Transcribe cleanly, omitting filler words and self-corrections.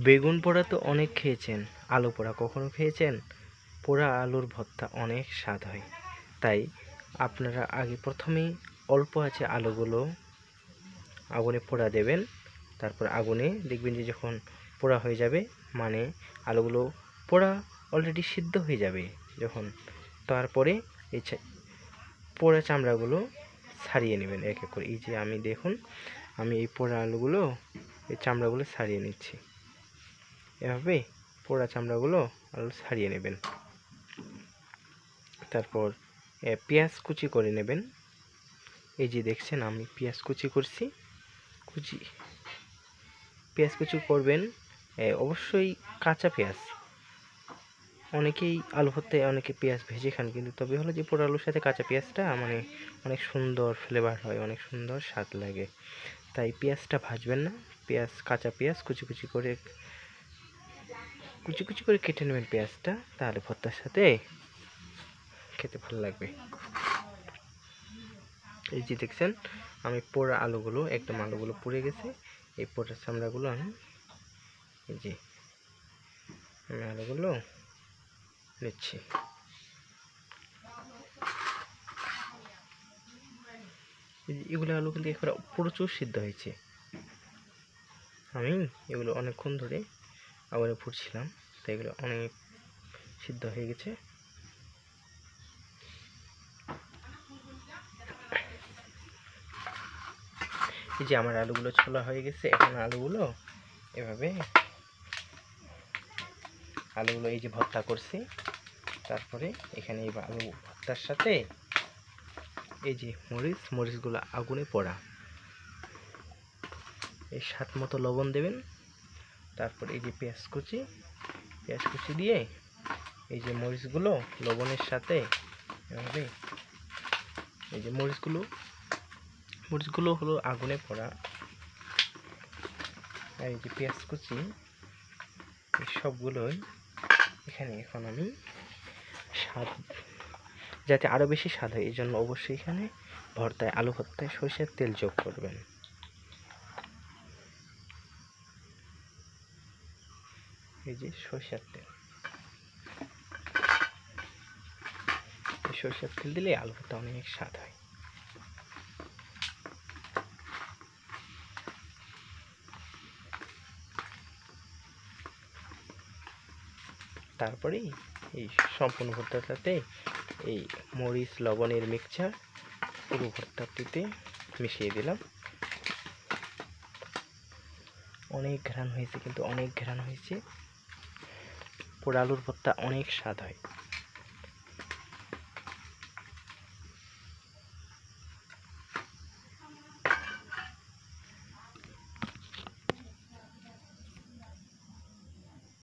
বেগুন পোড়া তো অনেক খেয়েছেন, আলু পোড়া কখনো খেয়েছেন? পোড়া আলুর ভর্তা অনেক স্বাদ হয়। তাই আপনারা আগে প্রথমেই অল্প আছে আলুগুলো আগুনে পোড়া দেবেন। তারপর আগুনে দেখবেন যে যখন পোড়া হয়ে যাবে, মানে আলুগুলো পোড়া অলরেডি সিদ্ধ হয়ে যাবে যখন, তারপরে এই পোড়া চামড়াগুলো ছাড়িয়ে নেবেন এক এক করে। এই যে আমি দেখুন, আমি এই পোড়া আলুগুলো এই চামড়াগুলো ছাড়িয়ে নিচ্ছি। এভাবে পোড়া চামড়াগুলো আলু ছাড়িয়ে নেবেন। তারপর পেঁয়াজ কুচি করে নেবেন। এই যে দেখছেন আমি পেঁয়াজ কুচি করছি। পেঁয়াজ কুচি করবেন অবশ্যই কাঁচা পেঁয়াজ। অনেকেই আলু ভর্তায় অনেকে পেঁয়াজ ভেজে খান, কিন্তু তবে হলো যে পোড়া আলুর সাথে কাঁচা পেঁয়াজটা মানে অনেক সুন্দর ফ্লেভার হয়, অনেক সুন্দর স্বাদ লাগে। তাই পেঁয়াজটা ভাজবেন না, কাঁচা পেঁয়াজ কুচি কুচি করে কেটে নেবেন পেঁয়াজটা, তাহলে ভর্তার সাথে খেতে ভালো লাগবে। এই যে দেখছেন আমি পোড়া আলুগুলো একদম আলুগুলো পুড়ে গেছে। এই পোড়া চামড়াগুলো আমি আলুগুলো নিচ্ছি। এগুলো আলু কিন্তু এবার প্রচুর সিদ্ধ হয়েছে। আমি এগুলো অনেকক্ষণ ধরে আগুনে পুড়ছিলাম, তাই এগুলো অনেক সিদ্ধ হয়ে গেছে। এই যে আমার আলুগুলো ছোলা হয়ে গেছে। এখন আলুগুলো এভাবে এই যে ভর্তা করছি, তারপরে এখানে এই আলু ভর্তার সাথে এই যে মরিচগুলো আগুনে পোড়া, এই স্বাদ মতো লবণ দেবেন। তারপর এই যে পেঁয়াজ কুচি দিয়ে এই যে মরিচগুলো লবণের সাথে এভাবে এই যে মরিচগুলো হলো আগুনে পোড়া, আর এই যে পেঁয়াজ কুচি, এই সবগুলোই এখানে এখন আমি স্বাদ যাতে আরও বেশি স্বাদ হয় এই জন্য অবশ্যই এখানে আলু ভর্তায় সরষের তেল যোগ করবেন। এই যে সরষের তেল দিলে আলু ভর্তা অনেক স্বাদ হয়। তারপরে এই সম্পূর্ণ ভর্তাটাতে এই মরিচ লবণের মিক্সচার পুরো ভর্তাটিতে মিশিয়ে দিলাম। অনেক ঘ্রাণ হয়েছে, পোড়া আলুর ভর্তা অনেক স্বাদ হয়।